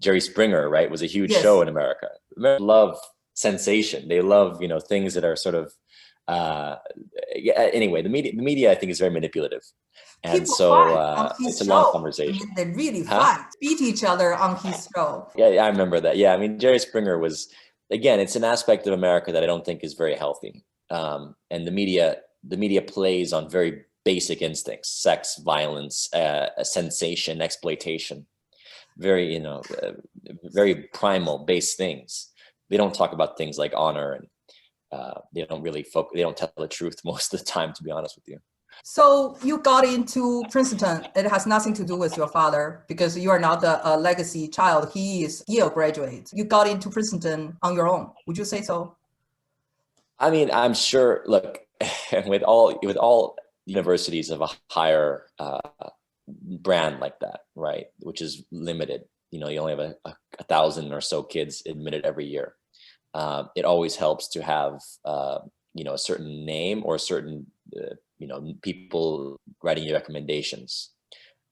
Speaker 3: Jerry Springer, right? Was a huge show in America. Americans love sensation. They love, things that are sort of, anyway, the media, I think, is very manipulative. And
Speaker 1: people
Speaker 3: so
Speaker 1: fight on his
Speaker 3: it's a long
Speaker 1: show.
Speaker 3: conversation.
Speaker 1: They really fight, beat each other on his show.
Speaker 3: Yeah, I remember that. Yeah, I mean, Jerry Springer was, again, it's an aspect of America that I don't think is very healthy. And the media plays on very basic instincts: sex, violence, sensation, exploitation. Very, very primal base things. They don't talk about things like honor, and they don't really they don't tell the truth most of the time, to be honest with you.
Speaker 1: So you got into Princeton. It has nothing to do with your father because you are not the legacy child. He is Yale graduate. You got into Princeton on your own. Would you say so?
Speaker 3: I mean, I'm sure. Look, with all universities of a higher brand like that, right, which is limited. You only have a 1,000 or so kids admitted every year. It always helps to have a certain name or a certain people writing you recommendations.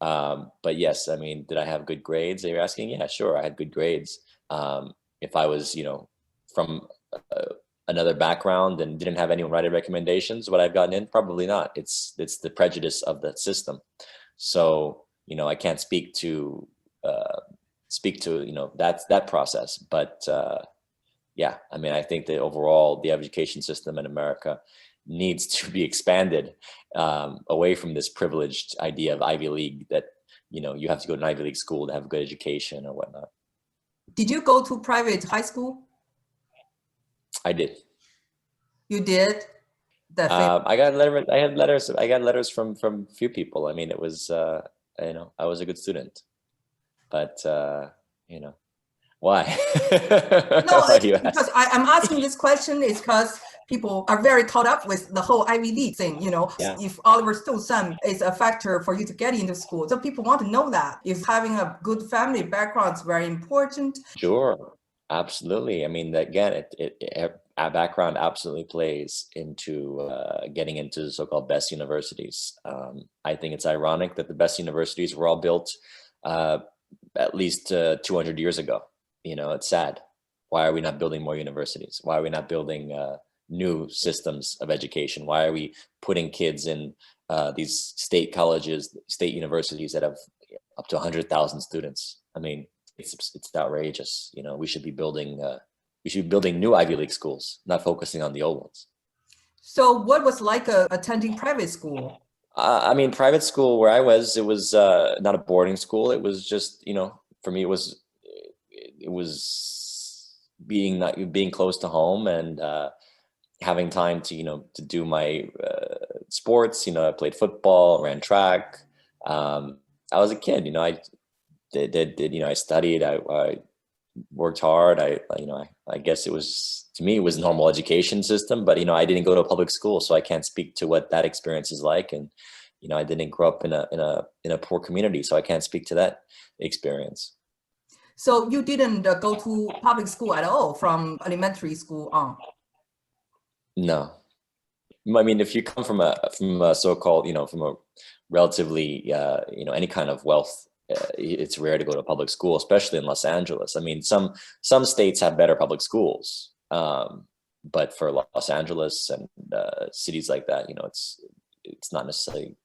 Speaker 3: But yes, I mean, did I have good grades? You're asking? Yeah, sure, I had good grades. If I was from another background and didn't have anyone writing recommendations, would I've gotten in? Probably not. It's the prejudice of the system. So I can't speak to that process, but yeah, I mean, I think that overall the education system in America needs to be expanded away from this privileged idea of Ivy League that you have to go to an Ivy League school to have a good education or whatnot.
Speaker 1: Did you go to private high school?
Speaker 3: I did.
Speaker 1: You did?
Speaker 3: I got letters. I got letters from a few people. I mean, it was I was a good student, but why?
Speaker 1: No,
Speaker 3: Why do you
Speaker 1: because
Speaker 3: ask?
Speaker 1: I'm asking this question is because people are very caught up with the whole Ivy League thing.
Speaker 3: Yeah.
Speaker 1: If Oliver Stone's son is a factor for you to get into school, so people want to know that. If having a good family background is very important.
Speaker 3: Sure, absolutely. I mean, again, our background absolutely plays into getting into the so-called best universities. I think it's ironic that the best universities were all built at least 200 years ago. It's sad. Why are we not building more universities? Why are we not building new systems of education? Why are we putting kids in these state colleges, state universities that have up to 100,000 students? I mean, it's outrageous. We should be building new Ivy League schools, not focusing on the old ones.
Speaker 1: So what was like attending private school?
Speaker 3: I mean, private school where I was, it was not a boarding school. It was just, for me, it was being close to home and having time to do my sports. I played football, ran track. I was a kid. I I studied. I worked hard. I guess it was, to me, it was normal education system, but I didn't go to a public school, so I can't speak to what that experience is like. And I didn't grow up in a poor community, so I can't speak to that experience.
Speaker 1: So you didn't go to public school at all from elementary school on?
Speaker 3: No. I mean, if you come from a so-called, from a relatively, any kind of wealth, it's rare to go to public school, especially in Los Angeles. I mean, some states have better public schools, but for Los Angeles and cities like that, it's not necessarily,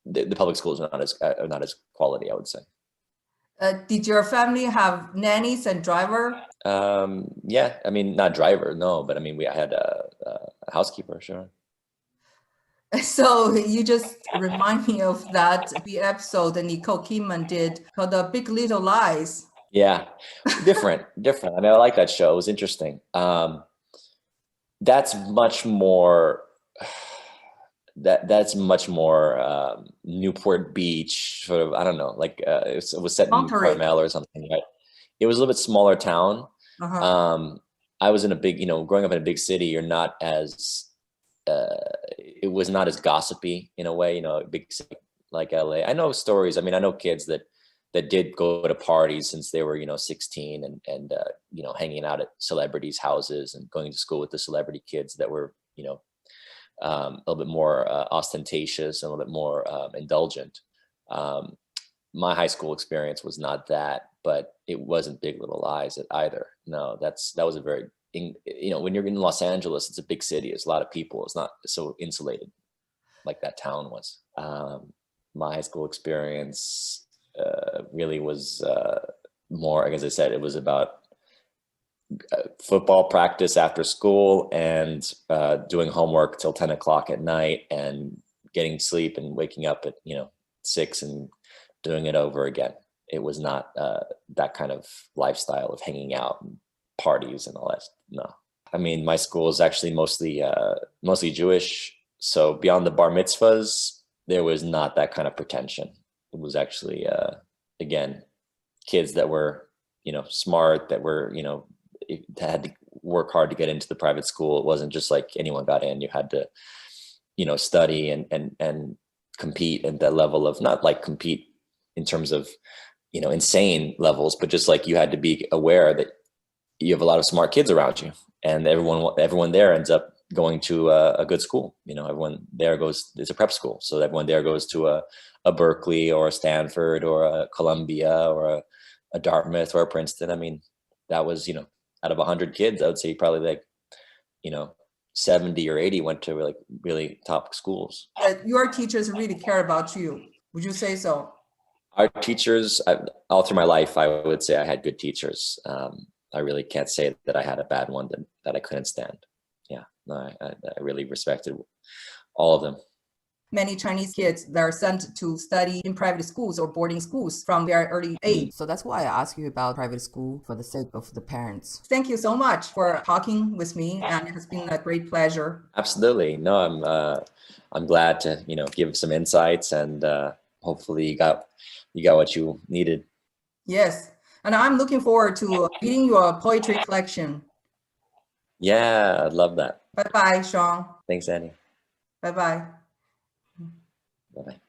Speaker 3: the public schools are not as quality, I would say.
Speaker 1: Did your family have nannies and driver?
Speaker 3: Yeah, I mean, not driver, no, but I mean, I had a housekeeper, sure.
Speaker 1: So you just remind me of the episode that Nicole Kidman did called The Big Little Lies.
Speaker 3: Yeah, different. I mean, I like that show. It was interesting. That's much more. That's much more Newport Beach, sort of. I don't know, like it was set in Carmel or something, right? It was a little bit smaller town. I was in a big, growing up in a big city. You're not as it was not as gossipy in a way, a big city like LA. I know stories. I mean, I know kids that did go to parties since they were, 16 and hanging out at celebrities' houses and going to school with the celebrity kids that were, a little bit more ostentatious and a little bit more indulgent. My high school experience was not that, but it wasn't Big Little Lies either. No, that was a very, when you're in Los Angeles, it's a big city. It's a lot of people. It's not so insulated like that town was. My high school experience really was more, as I said, it was about football practice after school and doing homework till 10 o'clock at night and getting sleep and waking up at 6 and doing it over again. It was not that kind of lifestyle of hanging out and parties and all that. No, I mean, my school is actually mostly Jewish, so beyond the bar mitzvahs there was not that kind of pretension. It was actually again, kids that were smart, that were had to work hard to get into the private school. It wasn't just like anyone got in. You had to study and compete at that level of, not like compete in terms of insane levels, but just like you had to be aware that you have a lot of smart kids around you, and everyone there ends up going to a good school. Everyone there it's a prep school, so everyone there goes to a Berkeley or a Stanford or a Columbia or a Dartmouth or a Princeton. I mean, that was, out of 100 kids, I would say probably like, 70 or 80 went to like really top schools.
Speaker 1: Your teachers really care about you. Would you say so?
Speaker 3: Our teachers, all through my life, I would say I had good teachers. I really can't say that I had a bad one that I couldn't stand. Yeah, no, I really respected all of them.
Speaker 1: Many Chinese kids that are sent to study in private schools or boarding schools from very early age.
Speaker 2: So that's why I asked you about private school, for the sake of the parents.
Speaker 1: Thank you so much for talking with me, and it has been a great pleasure.
Speaker 3: Absolutely. No, I'm glad to give some insights, and hopefully you got what you needed.
Speaker 1: Yes, and I'm looking forward to reading your poetry collection.
Speaker 3: Yeah, I'd love that.
Speaker 1: Bye-bye, Sean.
Speaker 3: Thanks, Annie.
Speaker 1: Bye-bye.
Speaker 3: Bye-bye.